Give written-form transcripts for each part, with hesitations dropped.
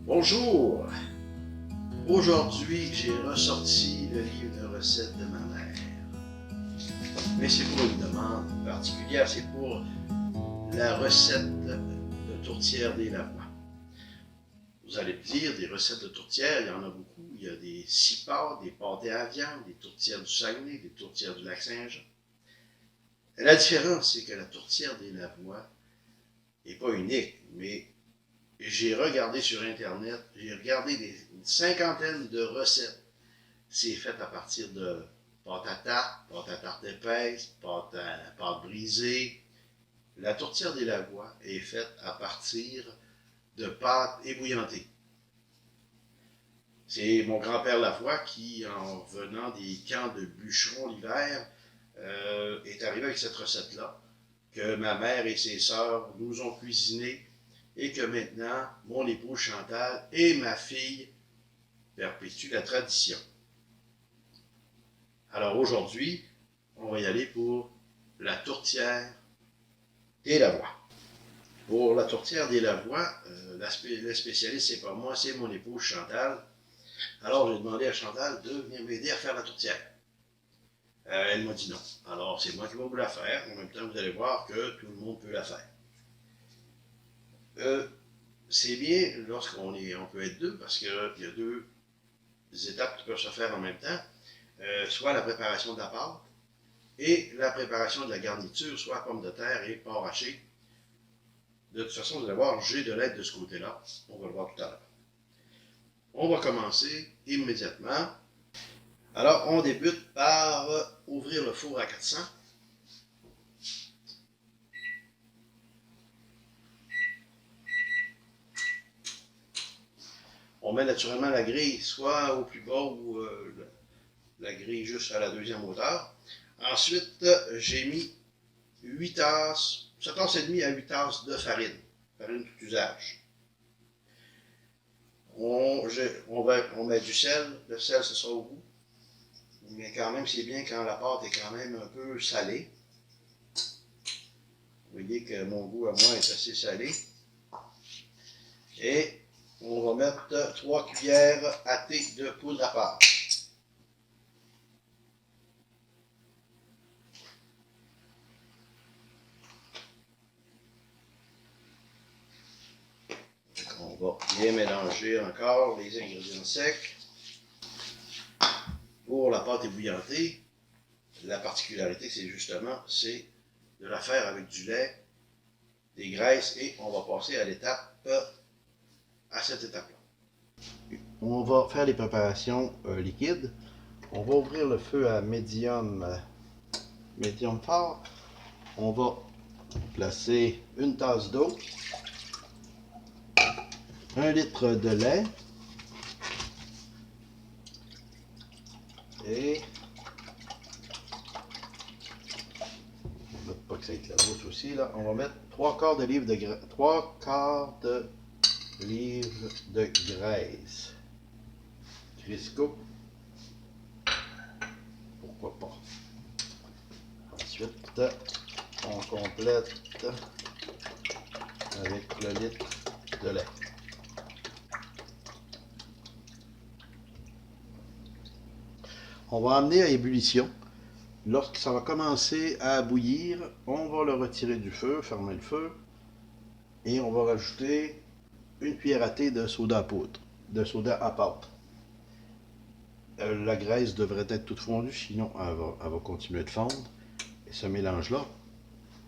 Bonjour! Aujourd'hui, j'ai ressorti le livre de recettes de ma mère. Mais c'est pour une demande particulière, c'est pour la recette de tourtière des Lavoie. Vous allez me dire, des recettes de tourtière, il y en a beaucoup. Il y a des cipares, des pâtés à viande, des tourtières du Saguenay, des tourtières du Lac-Saint-Jean. La différence, c'est que la tourtière des Lavoie n'est pas unique, mais j'ai regardé sur Internet, j'ai regardé une cinquantaine de recettes. C'est fait à partir de pâte à tarte épaisse, pâte brisée. La tourtière des Lavoie est faite à partir de pâte ébouillantée. C'est mon grand-père Lavoie qui, en revenant des camps de bûcherons l'hiver, est arrivé avec cette recette-là, que ma mère et ses sœurs nous ont cuisinée et que maintenant, mon épouse Chantal et ma fille perpétuent la tradition. Alors aujourd'hui, on va y aller pour la tourtière des Lavoie. Pour la tourtière des Lavoie, la spécialiste, c'est pas moi, c'est mon épouse Chantal. Alors j'ai demandé à Chantal de venir m'aider à faire la tourtière. Elle m'a dit non. Alors c'est moi qui vais vous la faire. En même temps, vous allez voir que tout le monde peut la faire. C'est bien lorsqu'on peut être deux, parce qu'il y a deux étapes qui peuvent se faire en même temps. Soit la préparation de la pâte et la préparation de la garniture, soit pommes de terre et porc haché. De toute façon, vous allez voir, j'ai de l'aide de ce côté-là. On va le voir tout à l'heure. On va commencer immédiatement. Alors, on débute par ouvrir le four à 400. On met naturellement la grille soit au plus bas ou la grille juste à la deuxième hauteur. Ensuite, j'ai mis 8 tasses, 7 tasses et demie à 8 tasses de farine tout usage. On met du sel, le sel ce sera au goût, mais quand même c'est bien quand la pâte est quand même un peu salée. Vous voyez que mon goût à moi est assez salé. Et on va mettre 3 cuillères à thé de poudre à pâte. On va bien mélanger encore les ingrédients secs. Pour la pâte ébouillantée, la particularité, c'est justement, c'est de la faire avec du lait, des graisses, et on va passer à cette étape-là. On va faire les préparations liquides. On va ouvrir le feu à médium fort. On va placer une tasse d'eau, 1 litre de lait et pas que ça éclabousse aussi là. On va mettre 3 quarts de livre de graisse. Crisco. Pourquoi pas. Ensuite, on complète avec le litre de lait. On va amener à ébullition. Lorsque ça va commencer à bouillir, on va le retirer du feu, fermer le feu, et on va rajouter une cuillère à thé de soda à poudre, de soda à pâte. La graisse devrait être toute fondue, sinon elle va continuer de fondre. Et ce mélange-là,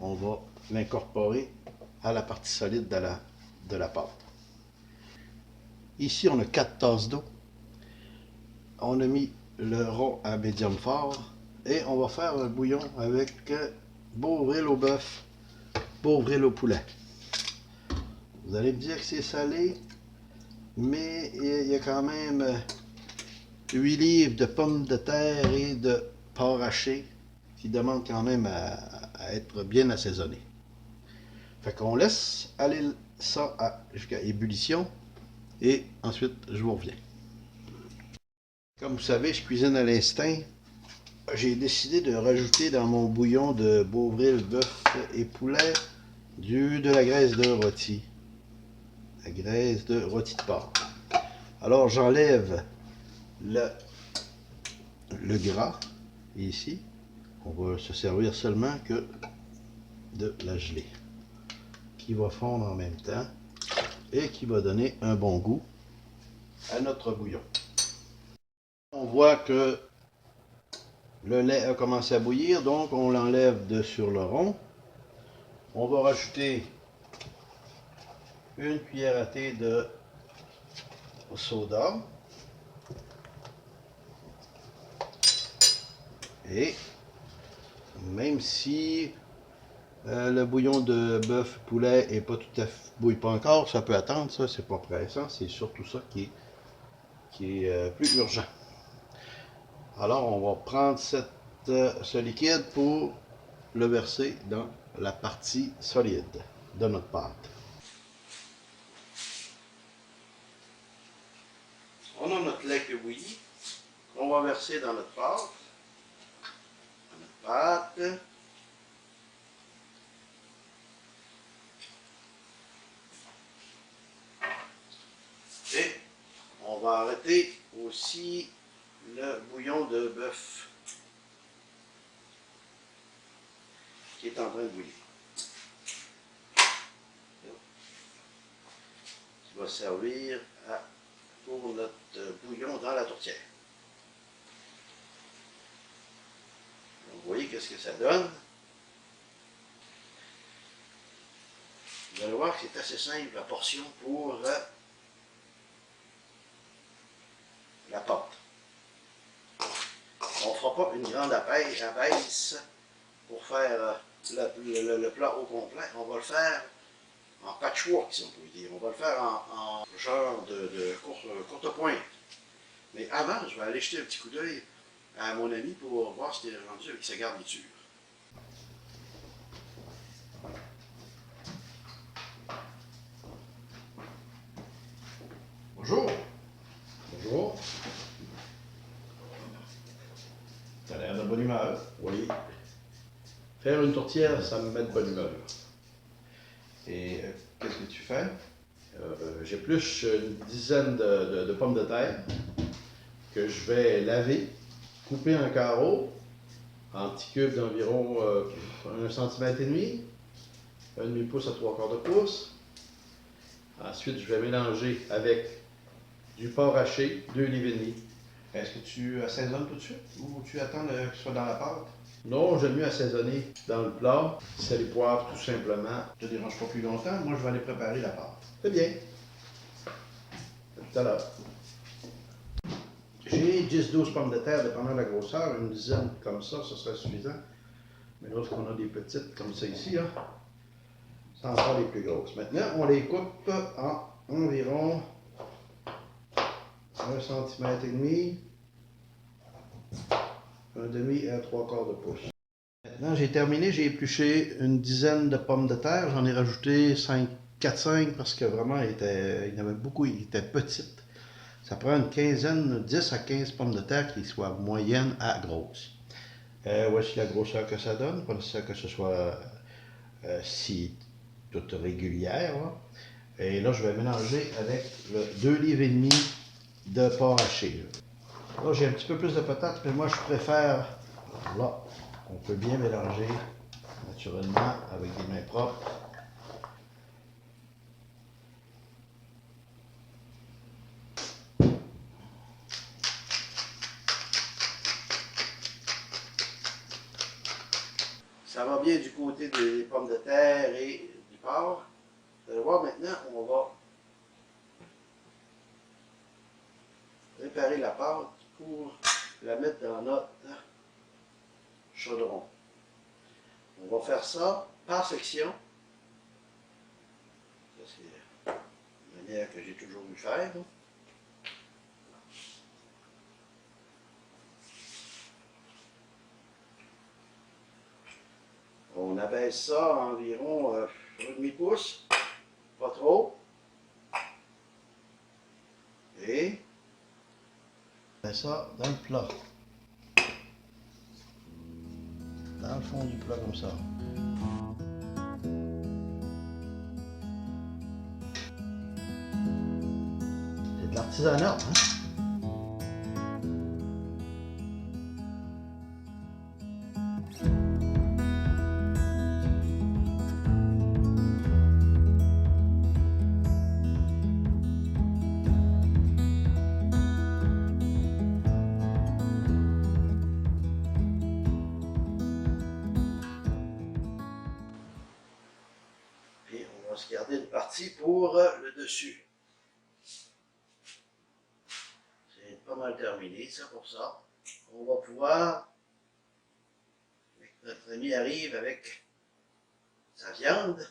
on va l'incorporer à la partie solide de la pâte. Ici, on a 4 tasses d'eau. On a mis le rond à médium fort. Et on va faire un bouillon avec bovril au bœuf, bovril au poulet. Vous allez me dire que c'est salé, mais il y a quand même 8 livres de pommes de terre et de porc haché qui demandent quand même à être bien assaisonné. Fait qu'on laisse aller ça jusqu'à ébullition et ensuite je vous reviens. Comme vous savez, je cuisine à l'instinct. J'ai décidé de rajouter dans mon bouillon de bovril, bœuf et poulet de la graisse de rôti. La graisse de rôti de porc. Alors j'enlève le gras ici. On va se servir seulement que de la gelée qui va fondre en même temps et qui va donner un bon goût à notre bouillon. On voit que le lait a commencé à bouillir, donc on l'enlève de sur le rond. On va rajouter une cuillère à thé de soda. Et même si le bouillon de bœuf poulet est pas tout à fait bouille pas encore, ça peut attendre, ça c'est pas pressant, c'est surtout ça qui est plus urgent. Alors on va prendre ce liquide pour le verser dans la partie solide de notre pâte. On a notre lait qui bouillit, on va verser dans notre pâte. Et on va arrêter aussi le bouillon de bœuf qui est en train de bouillir. Qui va servir pour notre bouillon dans la tourtière. Donc, vous voyez qu'est-ce que ça donne. Vous allez voir que c'est assez simple la portion pour la pâte. On ne fera pas une grande abaisse pour faire le plat au complet. On va le faire en patchwork, si on peut dire. On va le faire en genre de courte pointe. Mais avant, je vais aller jeter un petit coup d'œil à mon ami pour voir si il est rendu avec sa garniture. Bonjour. Bonjour. Tu as l'air de bonne humeur. Oui. Faire une tourtière, ça me met de bonne humeur. Et qu'est-ce que tu fais? J'épluche une dizaine de pommes de terre que je vais laver, couper en carreaux, en petits cubes d'environ 1,5 cm, un demi-pouce à 3/4 de pouce. Ensuite, je vais mélanger avec du porc haché, 2 livres et demi. Est-ce que tu assaisonnes tout de suite ou tu attends que ce soit dans la pâte? Non, j'aime mieux assaisonner dans le plat, sel et poivre tout simplement. Ça ne te dérange pas plus longtemps, moi je vais aller préparer la pâte. C'est bien. À tout à l'heure. J'ai 10-12 pommes de terre, dépendant de la grosseur, une dizaine comme ça serait suffisant. Mais lorsqu'on a des petites comme ça ici, là, c'est encore les plus grosses. Maintenant, on les coupe en environ 1,5 cm, un demi à 3/4 de pouce. Maintenant, j'ai terminé, j'ai épluché une dizaine de pommes de terre. J'en ai rajouté 4-5 parce que vraiment, il y en avait beaucoup, il était petite. Ça prend une quinzaine, 10 à 15 pommes de terre qui soient moyennes à grosses. Voici la grosseur que ça donne, pas nécessaire que ce soit si toute régulière. Là. Et là, je vais mélanger avec le 2,5 livres de porc haché. Là, j'ai un petit peu plus de patates, mais moi, je préfère, là, on peut bien mélanger naturellement avec des mains propres. Ça va bien du côté des pommes de terre et du porc. Vous allez voir maintenant, on va préparer la pâte pour la mettre dans notre chaudron. On va faire ça par section. Ça, c'est la manière que j'ai toujours vu faire. On abaisse ça à environ un demi-pouce, pas trop. Et on met ça dans le plat. Dans le fond du plat comme ça. de l'artisanat, hein? Et on va se garder une partie pour le dessus. C'est pas mal terminé, ça, pour ça. On va pouvoir, notre ami arrive avec sa viande.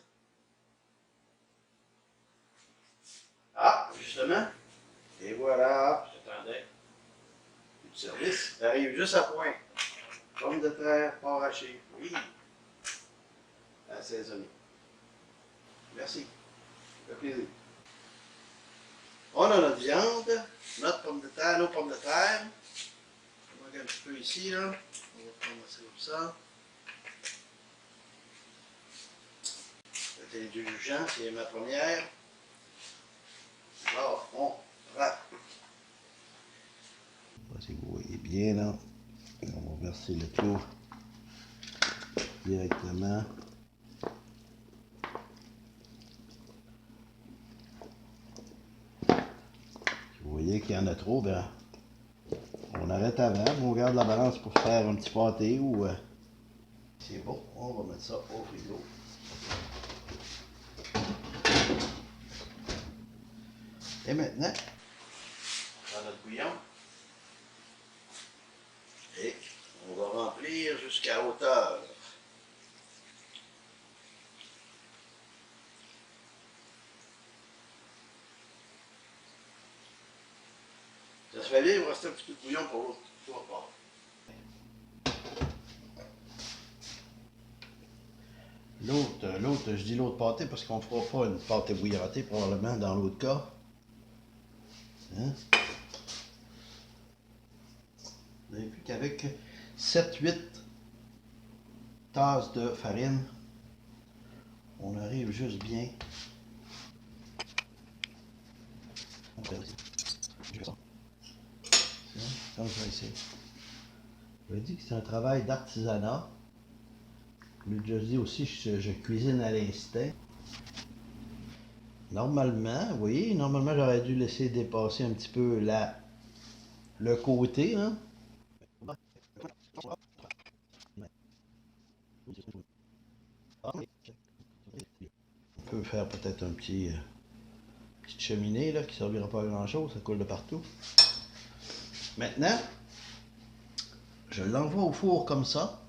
Ah, justement. Et voilà, j'attendais. Plus de service. Ça arrive juste à point. Pommes de terre, pas hachées. Oui. Assaisonné. Merci. Ça fait plaisir. On a notre viande, notre pomme de terre, nos pommes de terre. On va regarder un petit peu ici, là. On va commencer comme ça. C'est indulgent, c'est ma première. Alors, on rate. Si vous voyez bien, là, on va verser le tout directement. Si vous voyez qu'il y en a trop, ben, on arrête avant, on regarde la balance pour faire un petit pâté ou... C'est bon, on va mettre ça au frigo. Et maintenant, on prend notre bouillon et on va remplir jusqu'à hauteur. Ça se fait bien, il va rester un petit peu de bouillon pour l'autre part. L'autre, je dis l'autre pâté parce qu'on ne fera pas une pâte bouillantée probablement dans l'autre cas. Hein? Vous avez vu qu'avec 7-8 tasses de farine, on arrive juste bien. Comme ça ici. Je dis que c'est un travail d'artisanat. Je dis aussi que je cuisine à l'instinct. Normalement, oui, normalement j'aurais dû laisser dépasser un petit peu le côté. Hein? On peut faire peut-être un petite cheminée là, qui ne servira pas à grand chose, ça coule de partout. Maintenant, je l'envoie au four comme ça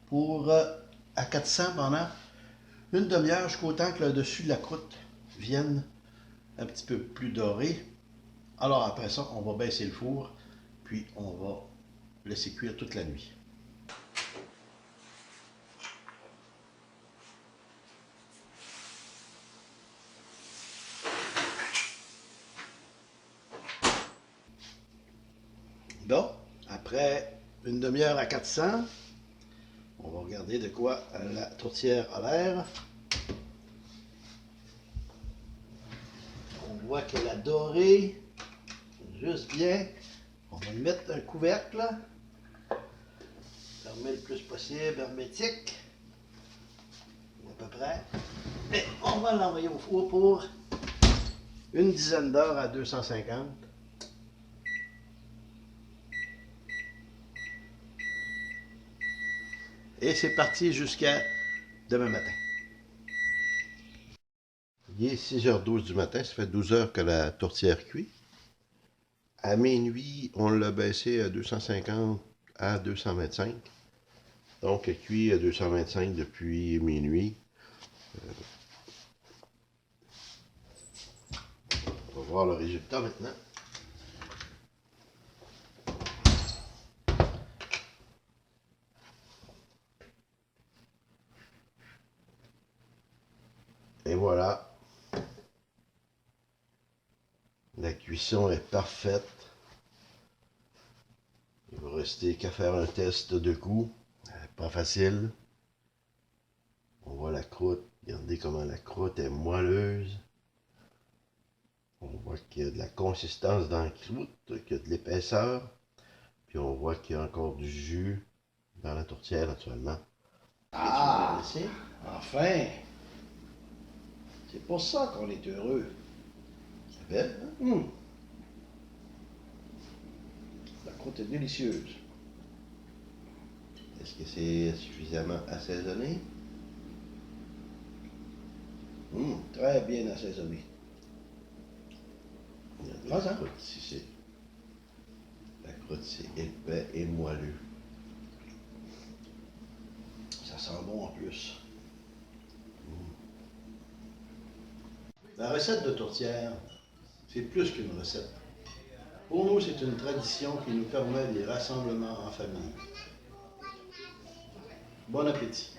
pour à 400 pendant une demi-heure jusqu'au temps que le dessus de la croûte vienne un petit peu plus doré. Alors après ça, on va baisser le four, puis on va laisser cuire toute la nuit. Bon, après une demi-heure à 400, on va regarder de quoi la tourtière a l'air. On voit qu'elle a doré juste bien. On va mettre un couvercle, fermer le plus possible, hermétique, à peu près. Et on va l'envoyer au four pour une dizaine d'heures à 250. Et c'est parti jusqu'à demain matin. Il est 6h12 du matin, ça fait 12 heures que la tourtière cuit. À minuit, on l'a baissé à 250 à 225. Donc, elle cuit à 225 depuis minuit. On va voir le résultat maintenant. Et voilà. La cuisson est parfaite. Il va rester qu'à faire un test de goût. Pas facile. On voit la croûte. Regardez comment la croûte est moelleuse. On voit voit qu'il y a de la consistance dans la croûte, qu'il y a de l'épaisseur. Puis on voit qu'il y a encore du jus dans la tourtière, naturellement. Ah! Enfin! C'est pour ça qu'on est heureux. C'est belle, hein? La croûte est délicieuse. Est-ce que c'est suffisamment assaisonné? Très bien assaisonné. La croûte, la croûte, c'est épais et moelleux. Ça sent bon en plus. La recette de tourtière, c'est plus qu'une recette. Pour nous, c'est une tradition qui nous permet des rassemblements en famille. Bon appétit!